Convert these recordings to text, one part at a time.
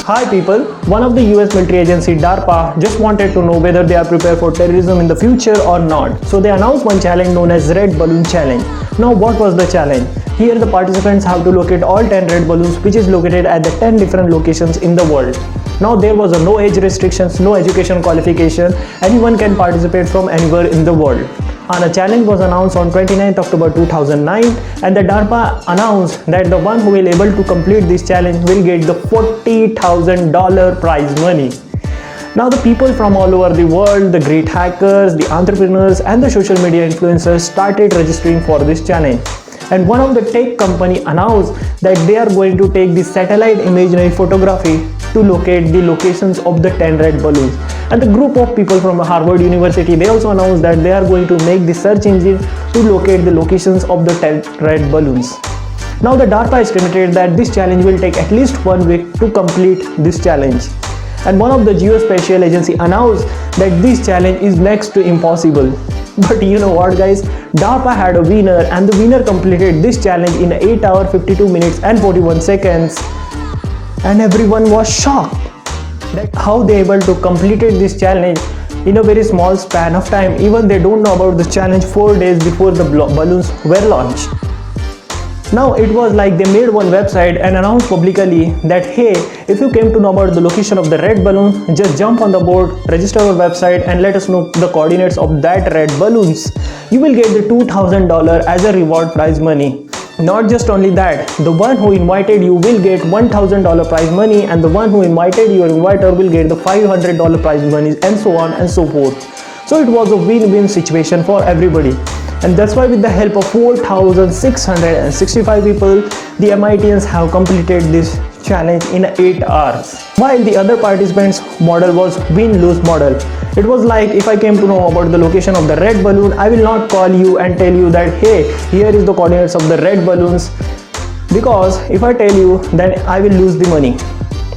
Hi people, one of the US military agency DARPA just wanted to know whether they are prepared for terrorism in the future or not. So they announced one challenge known as Red Balloon Challenge. Now what was the challenge? Here the participants have to locate all 10 red balloons which is located at the 10 different locations in the world. Now there was no age restrictions, no education qualification, anyone can participate from anywhere in the world. And a challenge was announced on 29th October 2009 and the DARPA announced that the one who will able to complete this challenge will get the $40,000 prize money. Now the people from all over the world, the great hackers, the entrepreneurs and the social media influencers started registering for this challenge. And one of the tech company announced that they are going to take the satellite imagery photography to locate the locations of the 10 red balloons. And the group of people from Harvard University, they also announced that they are going to make the search engine to locate the locations of the 10 red balloons. Now the DARPA estimated that this challenge will take at least 1 week to complete this challenge. And one of the Geospatial Agency announced that this challenge is next to impossible. But you know what guys, DARPA had a winner and the winner completed this challenge in 8 hours 52 minutes and 41 seconds. And everyone was shocked that how they able to completed this challenge in a very small span of time. Even they don't know about the challenge 4 days before the balloons were launched. Now it was like they made one website and announced publicly that hey, if you came to know about the location of the red balloon, just jump on the board, register our website and let us know the coordinates of that red balloons. You will get the $2,000 as a reward prize money. Not just only that, the one who invited you will get $1,000 prize money and the one who invited your inviter will get the $500 prize money and so on and so forth. So it was a win-win situation for everybody. And that's why with the help of 4,665 people, the MITians have completed this challenge in 8 hours. While the other participants' model was win-lose model. It was like if I came to know about the location of the red balloon, I will not call you and tell you that hey, here is the coordinates of the red balloons, because if I tell you then I will lose the money.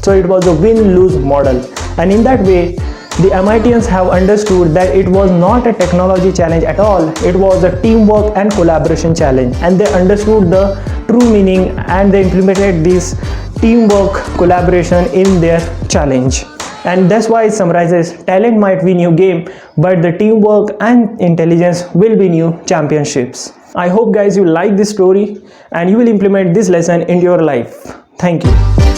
So it was a win-lose model, and in that way the MITians have understood that it was not a technology challenge at all, it was a teamwork and collaboration challenge, and they understood the true meaning and they implemented this teamwork collaboration in their challenge. And that's why it summarizes, talent might win you game, but the teamwork and intelligence will win you championships. I hope guys you like this story and you will implement this lesson into your life. Thank you.